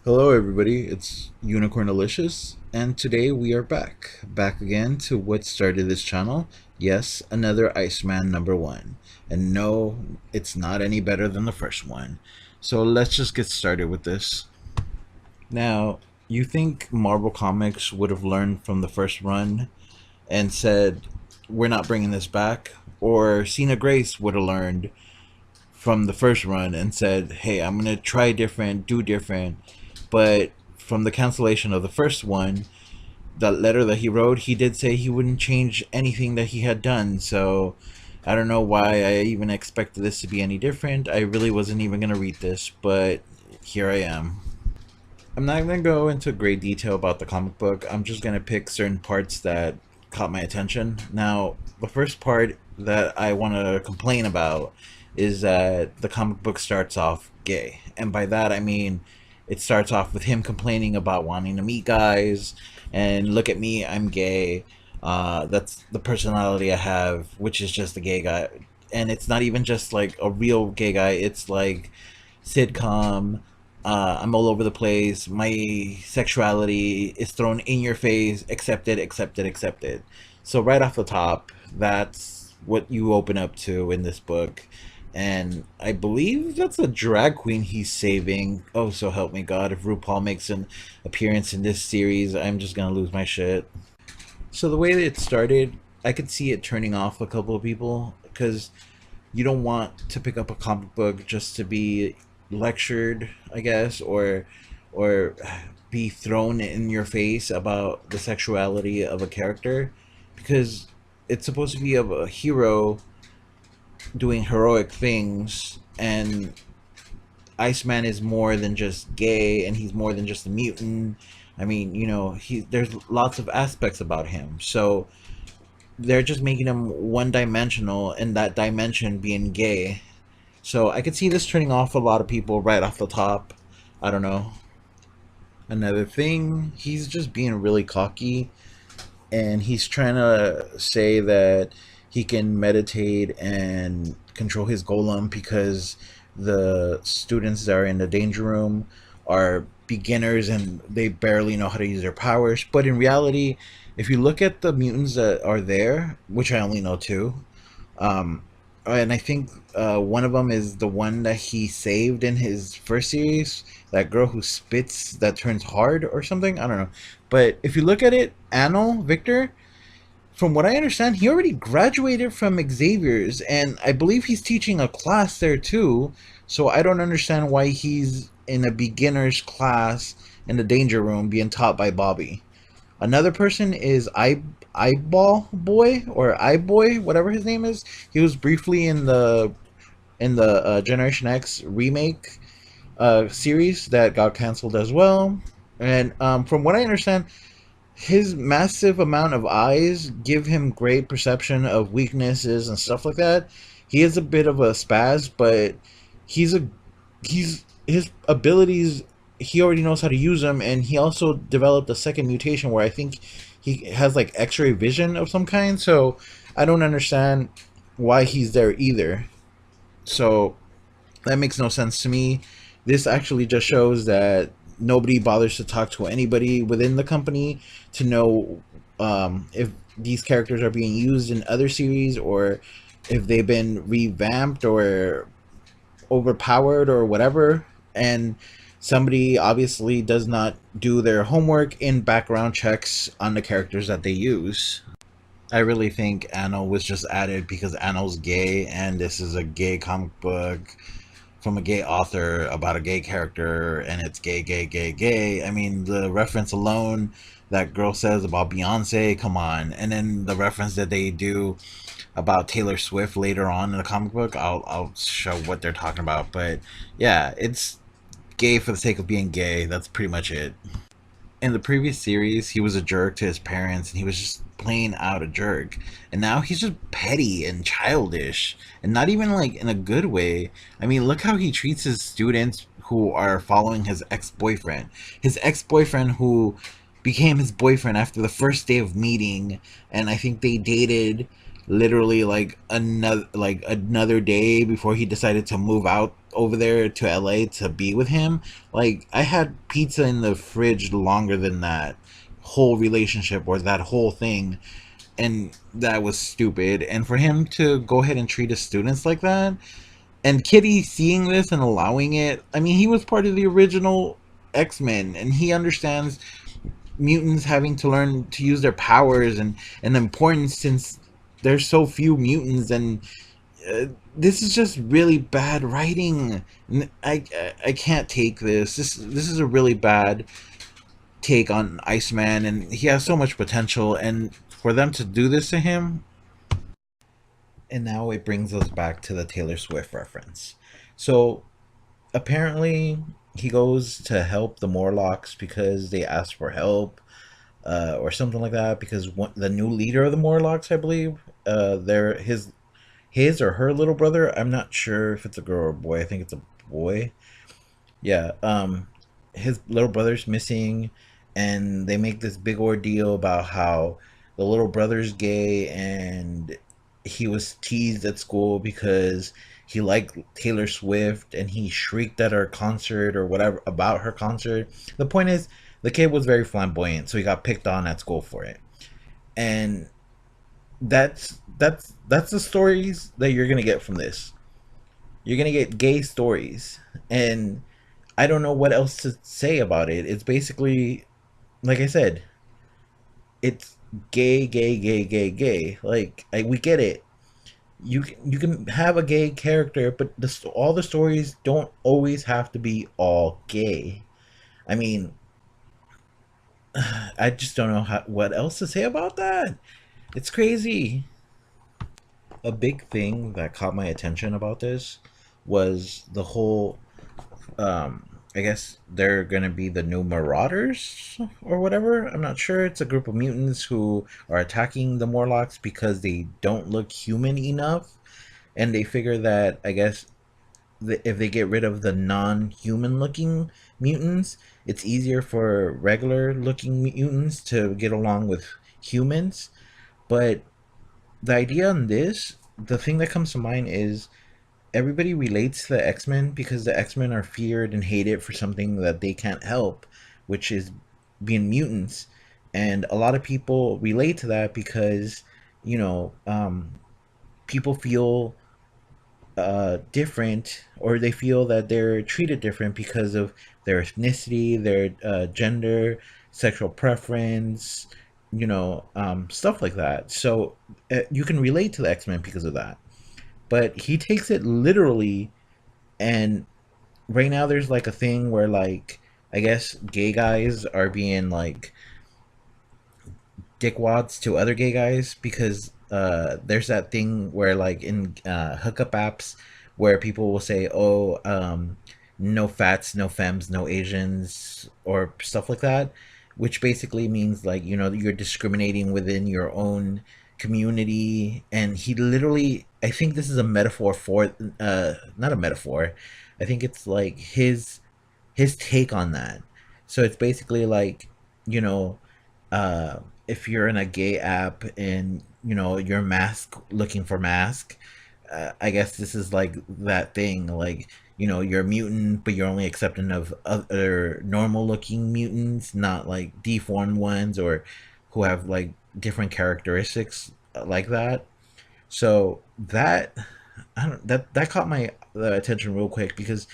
Hello, everybody. It's Unicornalicious, and today we are back again to what started this channel. Yes, another Iceman #1, and no, it's not any better than the first one. So let's just get started with this. Now, you think Marvel Comics would have learned from the first run and said, "We're not bringing this back," or Cena Grace would have learned from the first run and said, "Hey, I'm gonna try different, do different." But from the cancellation of the first one, that letter that he wrote, he did say he wouldn't change anything that he had done. So I don't know why I even expected this to be any different. I really wasn't even gonna read this, but here I am. I'm not gonna go into great detail about the comic book. I'm just gonna pick certain parts that caught my attention. Now, the first part that I want to complain about is that the comic book starts off gay, and by that I mean it starts off with him complaining about wanting to meet guys and look at me, I'm gay. That's the personality I have, which is just a gay guy, and it's not even just like a real gay guy. It's like sitcom. I'm all over the place. My sexuality is thrown in your face. Accepted, accepted, accepted. So right off the top, that's what you open up to in this book. And I believe that's a drag queen he's saving. Oh, so help me God. If RuPaul makes an appearance in this series, I'm just going to lose my shit. So the way that it started, I could see it turning off a couple of people because you don't want to pick up a comic book just to be lectured, I guess, or be thrown in your face about the sexuality of a character, because it's supposed to be of a hero doing heroic things, and Iceman is more than just gay, and he's more than just a mutant. I mean, there's lots of aspects about him. So they're just making him one dimensional, and that dimension being gay. So I could see this turning off a lot of people right off the top. I don't know. Another thing, he's just being really cocky, and he's trying to say that he can meditate and control his golem because the students that are in the danger room are beginners and they barely know how to use their powers. But in reality, if you look at the mutants that are there, which I only know two, and I think one of them is the one that he saved in his first series, that girl who spits that turns hard or something. I don't know. But if you look at it, Anil Victor, from what I understand, he already graduated from Xavier's, and I believe he's teaching a class there too. So I don't understand why he's in a beginner's class in the danger room being taught by Bobby. Another person is Eyeball Boy or Eye Boy, whatever his name is. He was briefly in the Generation X remake series that got canceled as well. And from what I understand, his massive amount of eyes give him great perception of weaknesses and stuff like that. He is a bit of a spaz, but he's a he's his abilities, he already knows how to use them, and he also developed a second mutation where I think he has like X-ray vision of some kind. So I don't understand why he's there either. So that makes no sense to me. This actually just shows that nobody bothers to talk to anybody within the company to know if these characters are being used in other series, or if they've been revamped or overpowered or whatever. And somebody obviously does not do their homework in background checks on the characters that they use. I really think Anno was just added because Anno's gay, and this is a gay comic book from a gay author about a gay character, and it's gay, gay, gay, gay. I mean, the reference alone that girl says about Beyonce, come on. And then the reference that they do about Taylor Swift later on in the comic book, I'll show what they're talking about. But yeah, it's gay for the sake of being gay. That's pretty much it. In the previous series, he was a jerk to his parents, and he was just plain out a jerk. And now he's just petty and childish, and not even like in a good way. I mean, look how he treats his students who are following his ex-boyfriend. His ex-boyfriend who became his boyfriend after the first day of meeting, and I think they dated literally like another day before he decided to move out over there to LA to be with him. Like, I had pizza in the fridge longer than that whole relationship or that whole thing, and that was stupid. And for him to go ahead and treat his students like that, and Kitty seeing this and allowing it, I mean, he was part of the original X-Men, and he understands mutants having to learn to use their powers and the importance, since there's so few mutants. And this is just really bad writing. I can't take this. This is a really bad take on Iceman, and he has so much potential, and for them to do this to him. And now it brings us back to the Taylor Swift reference. So apparently he goes to help the Morlocks because they asked for help, or something like that. Because the new leader of the Morlocks, I believe, they're his or her little brother. I'm not sure if it's a girl or a boy. I think it's a boy. Yeah. His little brother's missing, and they make this big ordeal about how the little brother's gay, and he was teased at school because he liked Taylor Swift, and he shrieked at her concert or whatever about her concert. The point is, the kid was very flamboyant, so he got picked on at school for it. And that's the stories that you're gonna get from this. You're gonna get gay stories, and I don't know what else to say about it. It's basically, like I said, it's gay, gay, gay, gay, gay. Like, we get it. You can have a gay character, but all the stories don't always have to be all gay. I mean, I just don't know what else to say about that. It's crazy. A big thing that caught my attention about this was the whole, I guess they're gonna be the new Marauders or whatever. I'm not sure. It's a group of mutants who are attacking the Morlocks because they don't look human enough, and they figure that, I guess, if they get rid of the non-human looking mutants, it's easier for regular looking mutants to get along with humans. But the idea on this, the thing that comes to mind is everybody relates to the X-Men because the X-Men are feared and hated for something that they can't help, which is being mutants. And a lot of people relate to that because, you know, people feel different, or they feel that they're treated different because of their ethnicity, their gender, sexual preference, stuff like that. So you can relate to the X-Men because of that. But he takes it literally, and right now there's like a thing where, like, I guess gay guys are being like dickwads to other gay guys because there's that thing where, like, in hookup apps where people will say, oh, no fats, no femmes, no Asians, or stuff like that, which basically means, like, you're discriminating within your own community. And he literally, I think this is a metaphor for, not a metaphor, I think it's like his take on that. So it's basically like, you know, if you're in a gay app and you're mask looking for mask, I guess this is like that thing, like, you're a mutant, but you're only accepting of other normal looking mutants, not like deformed ones or who have like different characteristics like that. So that, I don't, that caught my attention real quick because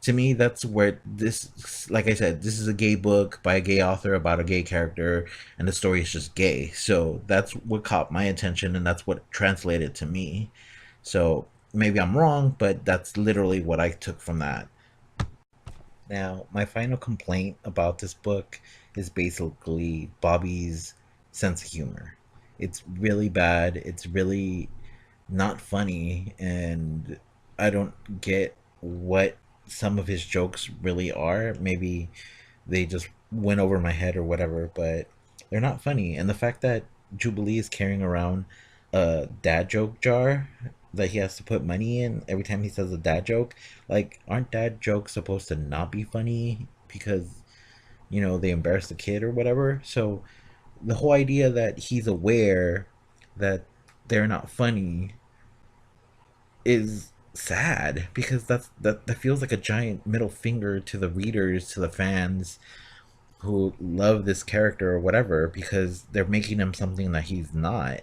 to me that's where this, like I said, this is a gay book by a gay author about a gay character, and the story is just gay. So that's what caught my attention, and that's what translated to me. So maybe I'm wrong, but that's literally what I took from that. Now, my final complaint about this book is basically Bobby's sense of humor. It's really bad. It's really not funny, and I don't get what some of his jokes really are. Maybe they just went over my head or whatever, but they're not funny. And the fact that Jubilee is carrying around a dad joke jar that he has to put money in every time he says a dad joke, like, aren't dad jokes supposed to not be funny because they embarrass the kid or whatever? So the whole idea that he's aware that they're not funny is sad because that feels like a giant middle finger to the readers, to the fans who love this character or whatever, because they're making him something that he's not.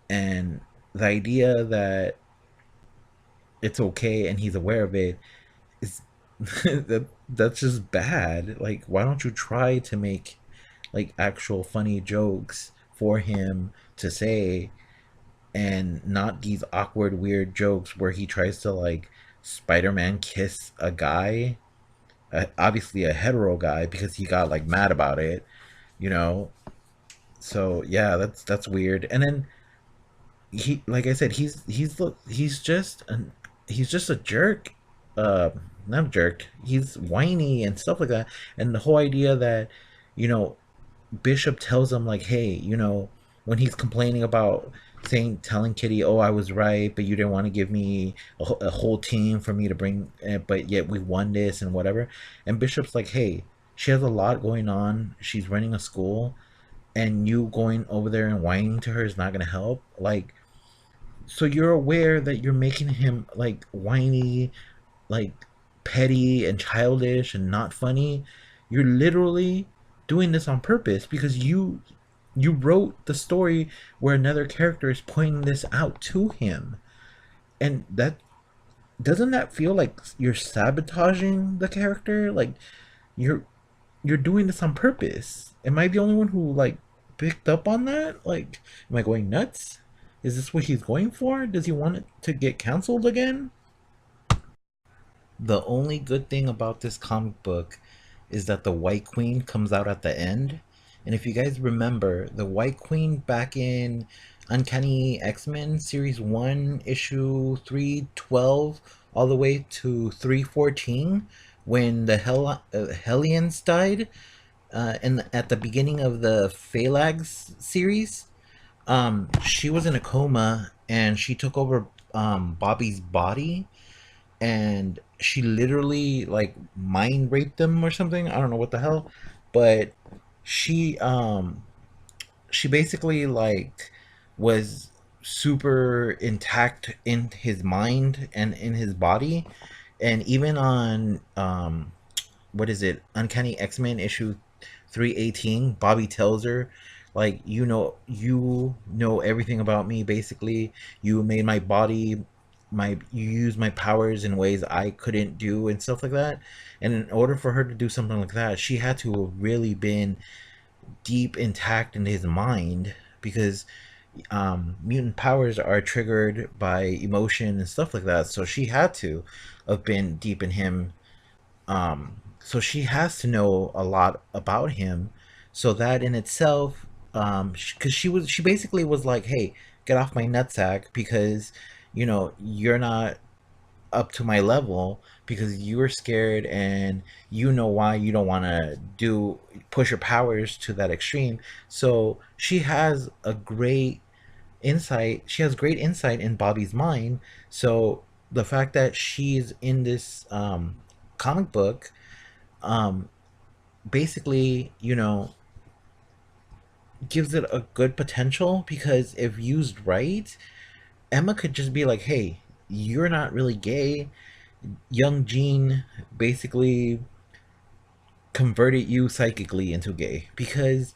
And the idea that it's okay and he's aware of it is that's just bad. Like, why don't you try to make like actual funny jokes for him to say, and not these awkward weird jokes where he tries to like Spider-Man kiss a guy, obviously a hetero guy, because he got like mad about it, you know. So yeah, that's weird. And then he, like I said, he's just a jerk. uh Not a jerk, he's whiny and stuff like that. And the whole idea that, you know, Bishop tells him like, hey, you know, when he's complaining about saying, telling Kitty, oh, I was right, but you didn't want to give me a whole team for me to bring, but yet we won this and whatever. And Bishop's like, hey, she has a lot going on, she's running a school, and you going over there and whining to her is not going to help. Like, so you're aware that you're making him like whiny, like petty and childish and not funny. You're literally doing this on purpose because you wrote the story where another character is pointing this out to him. And that, doesn't that feel like you're sabotaging the character? Like, you're you're doing this on purpose. Am I the only one who like picked up on that? Like, am I going nuts? Is this what he's going for? Does he want it to get canceled again? The only good thing about this comic book is that the White Queen comes out at the end. And if you guys remember, the White Queen back in Uncanny X-Men Series 1, issue 312, all the way to 314, when the Hellions died, at the beginning of the Phalanx series, she was in a coma and she took over Bobby's body, and she literally like mind raped them or something. I don't know what the hell, but she she basically like was super intact in his mind and in his body. And even on what is it, Uncanny X-Men issue 318, Bobby tells her like, you know everything about me, basically. You made my body, my you used my powers in ways I couldn't do and stuff like that. And in order for her to do something like that, she had to have really been deep intact in his mind, because mutant powers are triggered by emotion and stuff like that. So she had to have been deep in him. So she has to know a lot about him. So that in itself, because she basically was like, hey, get off my nutsack, because you're not up to my level, because you were scared, and you know why you don't want to do push your powers to that extreme. So she has great insight in Bobby's mind. So the fact that she's in this comic book, um basically, gives it a good potential, because if used right, Emma could just be like, hey, you're not really gay. Young Jean basically converted you psychically into gay. Because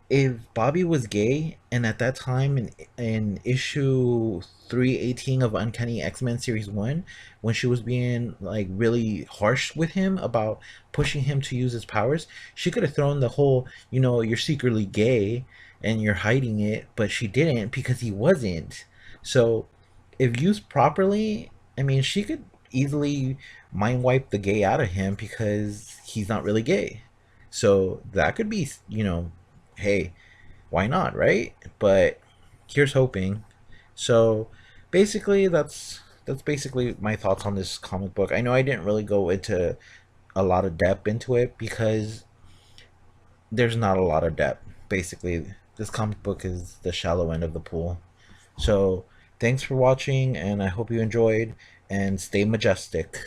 if Bobby was gay, and at that time in issue 318 of Uncanny X-Men Series 1, when she was being like really harsh with him about pushing him to use his powers, she could have thrown the whole, you're secretly gay and you're hiding it, but she didn't, because he wasn't. So if used properly, I mean, she could easily mind wipe the gay out of him, because he's not really gay. So that could be, hey, why not, right? But here's hoping. So basically, that's basically my thoughts on this comic book. I know I didn't really go into a lot of depth into it, because there's not a lot of depth. Basically, this comic book is the shallow end of the pool. So thanks for watching, and I hope you enjoyed, and stay majestic.